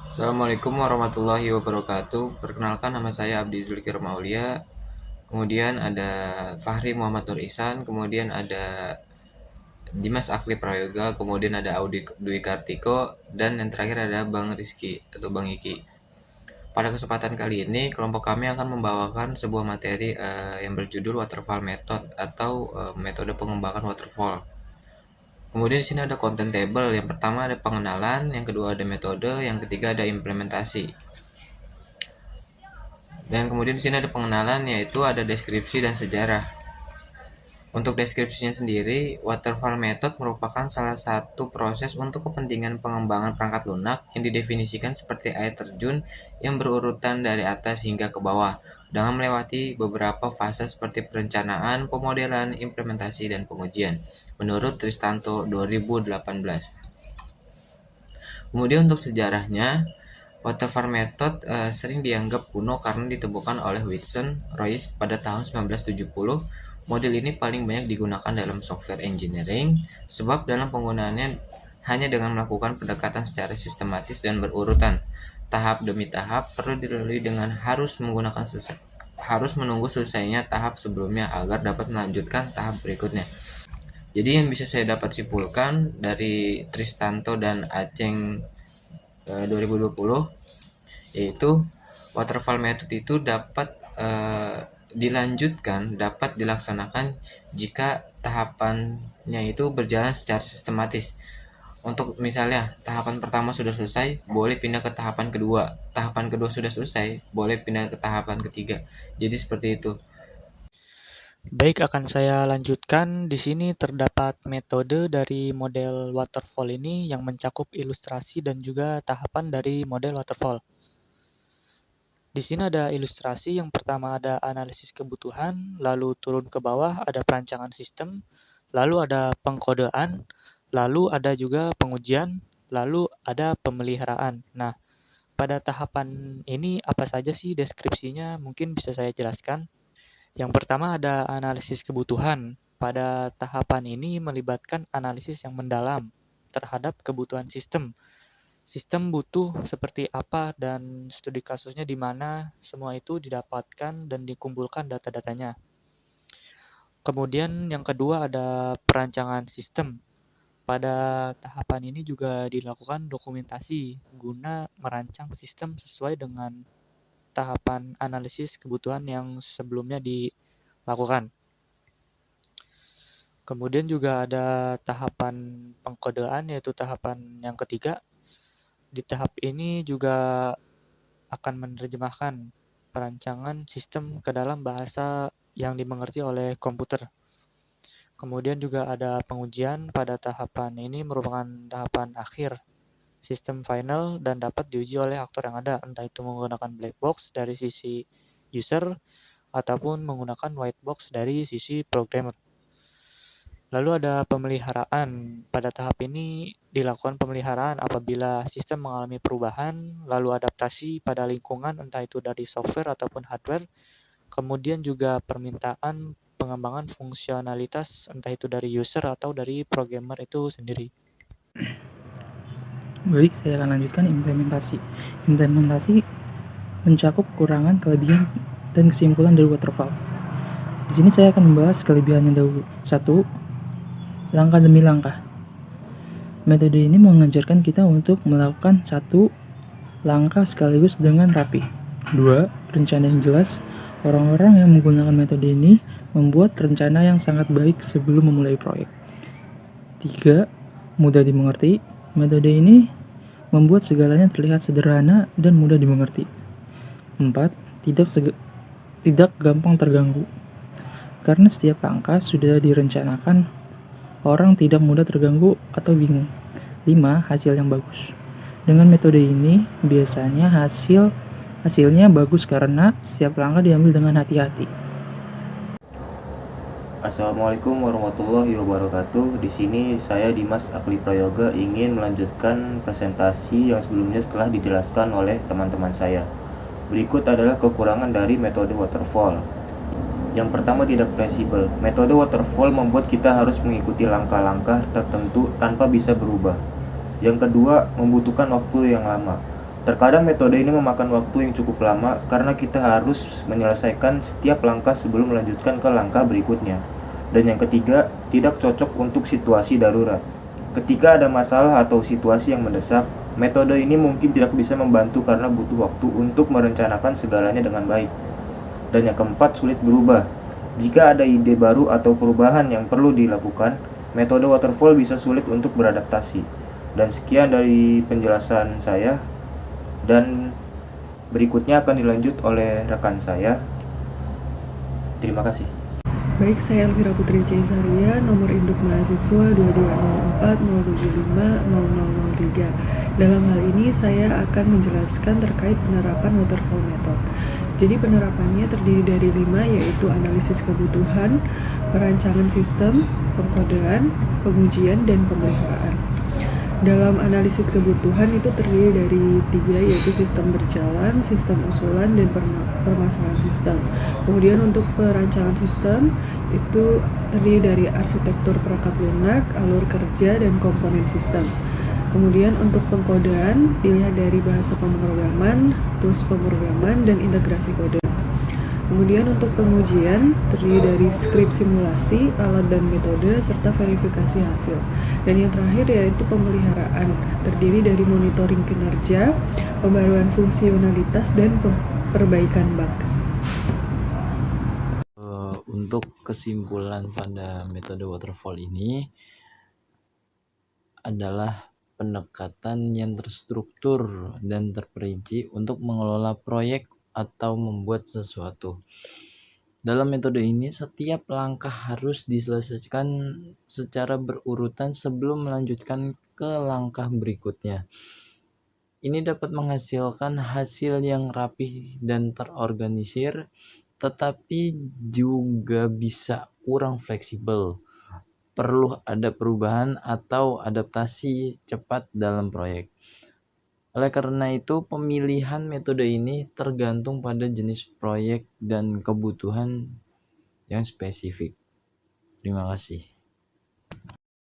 Assalamualaikum warahmatullahi wabarakatuh. Perkenalkan, nama saya Abdi Zulkir Maulia. Kemudian ada Fahri Muhammad Nur Ihsan. Kemudian ada Dimas Akli Prayoga. Kemudian ada Audi Dwi Kartiko. Dan yang terakhir ada Bang Rizky atau Bang Iki. Pada kesempatan kali ini, kelompok kami akan membawakan sebuah materi yang berjudul Waterfall Method atau metode pengembangan waterfall. Kemudian di sini ada content table. Yang pertama ada pengenalan, yang kedua ada metode, yang ketiga ada implementasi. Dan kemudian di sini ada pengenalan, yaitu ada deskripsi dan sejarah. Untuk deskripsinya sendiri, waterfall method merupakan salah satu proses untuk kepentingan pengembangan perangkat lunak yang didefinisikan seperti air terjun yang berurutan dari atas hingga ke bawah dengan melewati beberapa fase seperti perencanaan, pemodelan, implementasi, dan pengujian menurut Tristanto 2018. Kemudian untuk sejarahnya, waterfall method sering dianggap kuno karena ditemukan oleh Whitson Royce pada tahun 1970. Model ini paling banyak digunakan dalam software engineering sebab dalam penggunaannya hanya dengan melakukan pendekatan secara sistematis dan berurutan. Tahap demi tahap perlu dilalui dengan harus menunggu selesainya tahap sebelumnya agar dapat melanjutkan tahap berikutnya. Jadi yang bisa saya dapat simpulkan dari Tristanto dan Aceng 2020, yaitu waterfall method itu dapat dilaksanakan jika tahapannya itu berjalan secara sistematis. Untuk misalnya tahapan pertama sudah selesai, boleh pindah ke tahapan kedua. Tahapan kedua sudah selesai, boleh pindah ke tahapan ketiga. Jadi seperti itu. Baik, akan saya lanjutkan. Di sini terdapat metode dari model waterfall ini yang mencakup ilustrasi dan juga tahapan dari model waterfall. Di sini ada ilustrasi, yang pertama ada analisis kebutuhan, lalu turun ke bawah ada perancangan sistem, lalu ada pengkodean, lalu ada juga pengujian, lalu ada pemeliharaan. Nah, pada tahapan ini apa saja sih deskripsinya? Mungkin bisa saya jelaskan. Yang pertama ada analisis kebutuhan. Pada tahapan ini melibatkan analisis yang mendalam terhadap kebutuhan sistem. Sistem butuh seperti apa dan studi kasusnya di mana, semua itu didapatkan dan dikumpulkan data-datanya. Kemudian yang kedua ada perancangan sistem. Pada tahapan ini juga dilakukan dokumentasi guna merancang sistem sesuai dengan tahapan analisis kebutuhan yang sebelumnya dilakukan. Kemudian juga ada tahapan pengkodean, yaitu tahapan yang ketiga. Di tahap ini juga akan menerjemahkan perancangan sistem ke dalam bahasa yang dimengerti oleh komputer. Kemudian juga ada pengujian. Pada tahapan ini merupakan tahapan akhir sistem final dan dapat diuji oleh aktor yang ada, entah itu menggunakan black box dari sisi user ataupun menggunakan white box dari sisi programmer. Lalu ada pemeliharaan. Pada tahap ini dilakukan pemeliharaan apabila sistem mengalami perubahan, lalu adaptasi pada lingkungan, entah itu dari software ataupun hardware. Kemudian juga permintaan pengembangan fungsionalitas, entah itu dari user atau dari programmer itu sendiri. Baik, saya akan lanjutkan implementasi. Implementasi mencakup kekurangan, kelebihan, dan kesimpulan dari waterfall. Di sini saya akan membahas kelebihannya dahulu. 1. Langkah demi langkah. Metode ini mengajarkan kita untuk melakukan satu langkah sekaligus dengan rapi. 2. Rencana yang jelas. Orang-orang yang menggunakan metode ini membuat rencana yang sangat baik sebelum memulai proyek. 3. Mudah dimengerti. Metode ini membuat segalanya terlihat sederhana dan mudah dimengerti. 4. Tidak gampang terganggu. Karena setiap langkah sudah direncanakan, orang tidak mudah terganggu atau bingung. 5. Hasil yang bagus. Dengan metode ini, biasanya hasilnya bagus karena setiap langkah diambil dengan hati-hati. Assalamualaikum warahmatullahi wabarakatuh. Di sini saya Dimas Akli Prayoga ingin melanjutkan presentasi yang sebelumnya telah dijelaskan oleh teman-teman saya. Berikut adalah kekurangan dari metode waterfall. Yang pertama, tidak fleksibel. Metode waterfall membuat kita harus mengikuti langkah-langkah tertentu tanpa bisa berubah. Yang kedua, membutuhkan waktu yang lama. Terkadang metode ini memakan waktu yang cukup lama karena kita harus menyelesaikan setiap langkah sebelum melanjutkan ke langkah berikutnya. Dan yang ketiga, tidak cocok untuk situasi darurat. Ketika ada masalah atau situasi yang mendesak, metode ini mungkin tidak bisa membantu karena butuh waktu untuk merencanakan segalanya dengan baik. Dan yang keempat, sulit berubah. Jika ada ide baru atau perubahan yang perlu dilakukan, metode waterfall bisa sulit untuk beradaptasi. Dan sekian dari penjelasan saya, dan berikutnya akan dilanjut oleh rekan saya. Terima kasih. Baik, saya Elvira Putri Caisaria, nomor induk mahasiswa 2204 075 0003. Dalam hal ini saya akan menjelaskan terkait penerapan waterfall method. Jadi penerapannya terdiri dari 5, yaitu analisis kebutuhan, perancangan sistem, pengkodean, pengujian, dan pemeliharaan. Dalam analisis kebutuhan itu terdiri dari 3, yaitu sistem berjalan, sistem usulan, dan permasalahan sistem. Kemudian untuk perancangan sistem itu terdiri dari arsitektur perangkat lunak, alur kerja, dan komponen sistem. Kemudian untuk pengkodean dilihat dari bahasa pemrograman, tools pemrograman, dan integrasi kode. Kemudian untuk pengujian terdiri dari skrip simulasi, alat dan metode, serta verifikasi hasil. Dan yang terakhir yaitu pemeliharaan, terdiri dari monitoring kinerja, pembaruan fungsionalitas, dan perbaikan bug. Untuk kesimpulan pada metode waterfall ini adalah pendekatan yang terstruktur dan terperinci untuk mengelola proyek atau membuat sesuatu. Dalam metode ini, setiap langkah harus diselesaikan secara berurutan sebelum melanjutkan ke langkah berikutnya. Ini dapat menghasilkan hasil yang rapih dan terorganisir, tetapi juga bisa kurang fleksibel. Perlu ada perubahan atau adaptasi cepat dalam proyek. Oleh karena itu, pemilihan metode ini tergantung pada jenis proyek dan kebutuhan yang spesifik. Terima kasih.